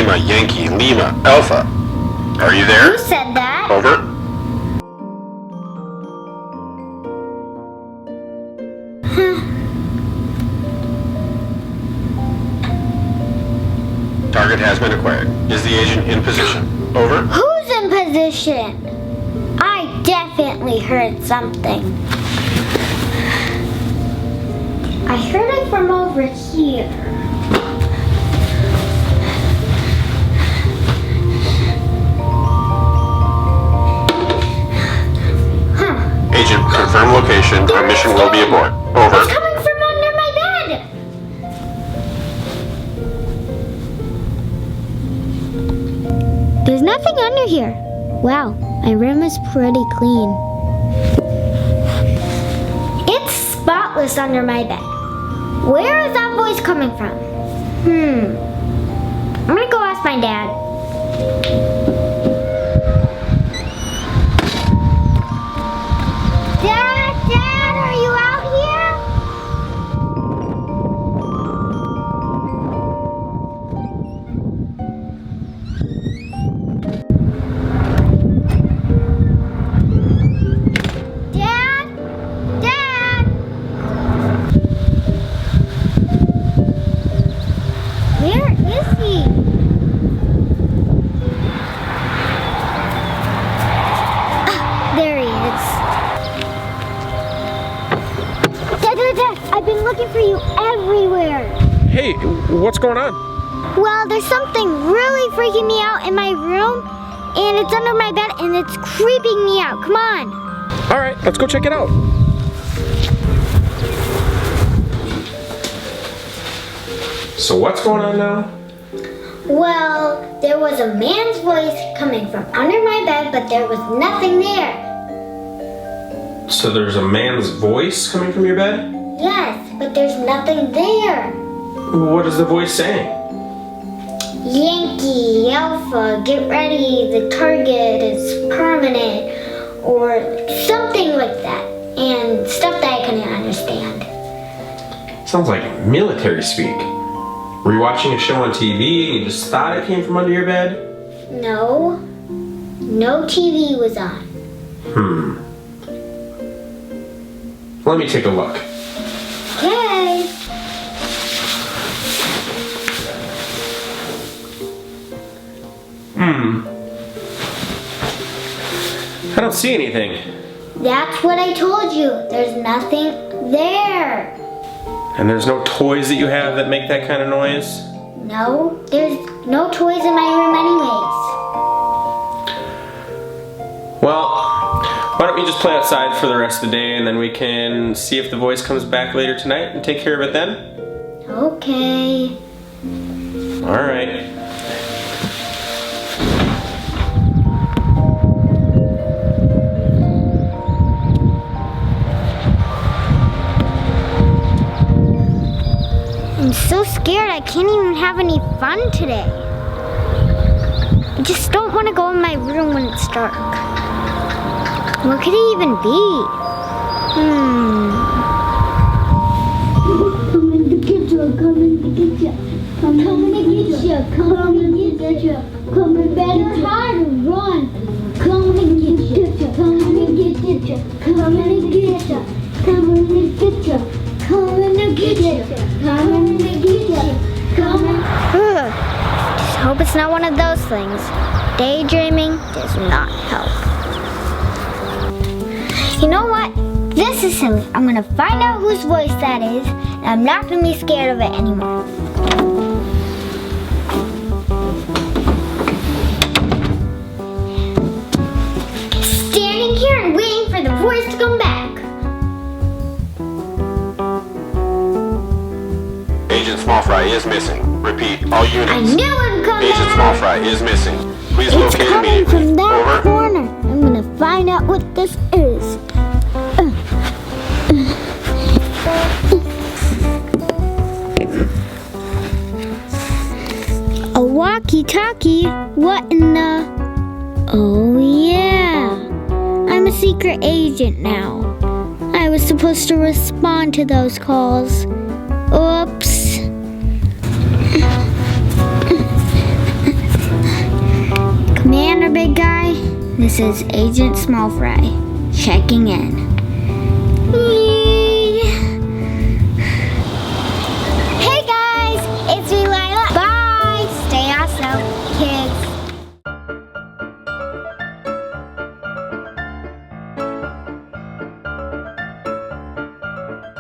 Lima, Yankee, Lima, Alpha. Are you there? Who said that? Over. Target has been acquired. Is the agent in position? Over. Who's in position? I definitely heard something. I heard it from over here. Agent, confirm location. Our mission will be aboard. Over. It's coming from under my bed. There's nothing under here. Wow, my room is pretty clean. It's spotless under my bed. Where is that voice coming from? I'm gonna go ask my dad. Dad, are you out here? Dad? Where is he? There he is. Dad, I've been looking for you everywhere. Hey, what's going on? Well, there's something really freaking me out in my room, and it's under my bed, and it's creeping me out. Come on. All right, let's go check it out. So what's going on now? Well, there was a man's voice coming from under my bed, but there was nothing there. So there's a man's voice coming from your bed? Yes, but there's nothing there. What is the voice saying? Yankee, Alpha, get ready, the target is permanent, or something like that, and stuff that I couldn't understand. Sounds like military speak. Were you watching a show on TV and you just thought it came from under your bed? No TV was on. Let me take a look. Okay. I don't see anything. That's what I told you. There's nothing there. And there's no toys that you have that make that kind of noise? No, there's no toys in my room anyways. Well, why don't we just play outside for the rest of the day and then we can see if the voice comes back later tonight and take care of it then? Okay. All right. I'm so scared I can't even have any fun today. I just don't want to go in my room when it's dark. What could it even be? Coming to get you, coming to get you, coming to get you, coming to get you, coming better hide and run. Coming to get you, coming to get you, coming to get you, coming to get you, coming to get you, coming to get you, coming. Just hope it's not one of those things. Daydreaming does not help. You know what? This is silly. I'm gonna find out whose voice that is, and I'm not gonna be scared of it anymore. Standing here and waiting for the voice to come back. Agent Small Fry is missing. Repeat, all units. I knew it would come Agent back. Small Fry is missing. Please It's locate coming immediately. from that Over. corner. I'm gonna find out what this is. A walkie-talkie? What in the... Oh yeah. I'm a secret agent now. I was supposed to respond to those calls. Oops. This is Agent Small Fry checking in.